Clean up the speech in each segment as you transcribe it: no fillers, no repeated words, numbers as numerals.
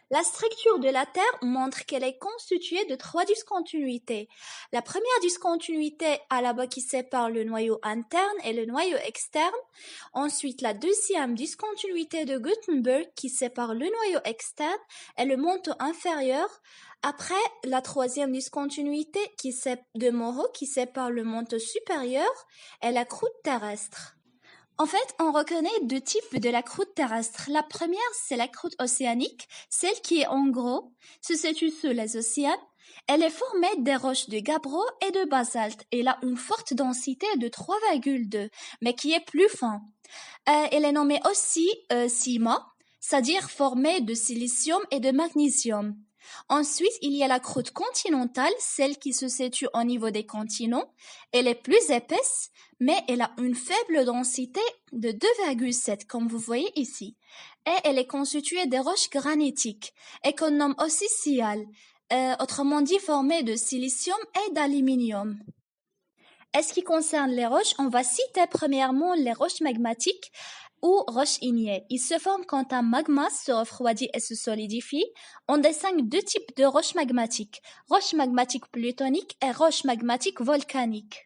La structure de la Terre montre qu'elle est constituée de 3 discontinuités. La première discontinuité à la bas qui sépare le noyau interne et le noyau externe. Ensuite, la deuxième discontinuité de Gutenberg qui sépare le noyau externe et le manteau inférieur. Après, la troisième discontinuité de Moreau qui sépare le manteau supérieur et la croûte terrestre. En fait, on reconnaît deux types de la croûte terrestre. La première, c'est la croûte océanique, celle qui est en gros, se situe sous les océans. Elle est formée des roches de gabbro et de basalte. Elle a une forte densité de 3,2, mais qui est plus fin. Elle est nommée aussi sima, c'est-à-dire formée de silicium et de magnésium. Ensuite, il y a la croûte continentale, celle qui se situe au niveau des continents. Elle est plus épaisse, mais elle a une faible densité de 2,7, comme vous voyez ici. Et elle est constituée des roches granitiques, et qu'on nomme aussi sial, autrement dit formées de silicium et d'aluminium. En ce qui concerne les roches, on va citer premièrement les roches magmatiques ou roches ignées. Ils se forment quand un magma se refroidit et se solidifie. On distingue deux types de roches magmatiques, roches magmatiques plutoniques et roches magmatiques volcaniques.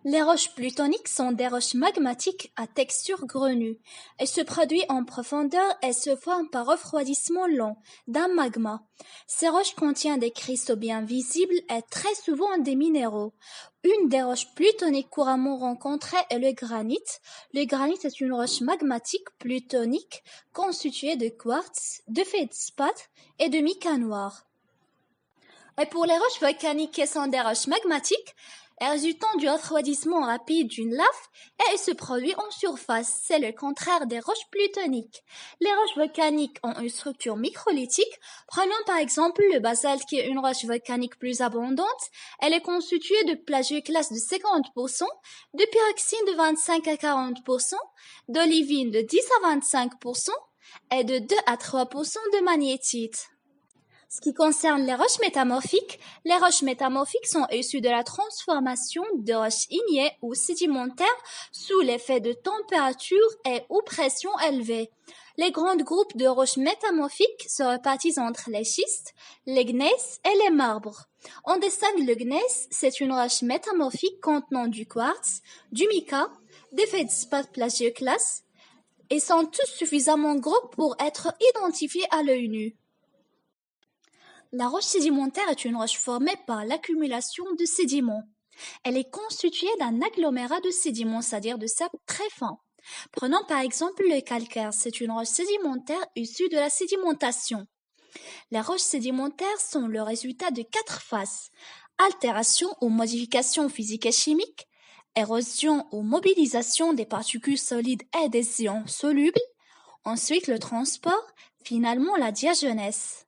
Les roches plutoniques sont des roches magmatiques à texture grenue. Elles se produisent en profondeur et se forment par refroidissement lent d'un magma. Ces roches contiennent des cristaux bien visibles et très souvent des minéraux. Une des roches plutoniques couramment rencontrées est le granit. Le granit est une roche magmatique plutonique constituée de quartz, de feldspath et de mica noir. Et pour les roches volcaniques qui sont des roches magmatiques, résultant du refroidissement rapide d'une lave, et elle se produit en surface. C'est le contraire des roches plutoniques. Les roches volcaniques ont une structure microlithique. Prenons par exemple le basalte qui est une roche volcanique plus abondante. Elle est constituée de plagioclaste de 50%, de pyroxyne de 25 à 40%, d'olivine de 10 à 25% et de 2 à 3% de magnétite. Ce qui concerne les roches métamorphiques sont issues de la transformation de roches ignées ou sédimentaires sous l'effet de température et ou pression élevée. Les grands groupes de roches métamorphiques se répartissent entre les schistes, les gneiss et les marbres. On distingue le gneiss, c'est une roche métamorphique contenant du quartz, du mica, des feldspaths plagioclastes, et sont tous suffisamment gros pour être identifiés à l'œil nu. La roche sédimentaire est une roche formée par l'accumulation de sédiments. Elle est constituée d'un agglomérat de sédiments, c'est-à-dire de sable très fin. Prenons par exemple le calcaire, c'est une roche sédimentaire issue de la sédimentation. Les roches sédimentaires sont le résultat de 4 phases: altération ou modification physique et chimique, érosion ou mobilisation des particules solides et des ions solubles, ensuite le transport, finalement la diagenèse.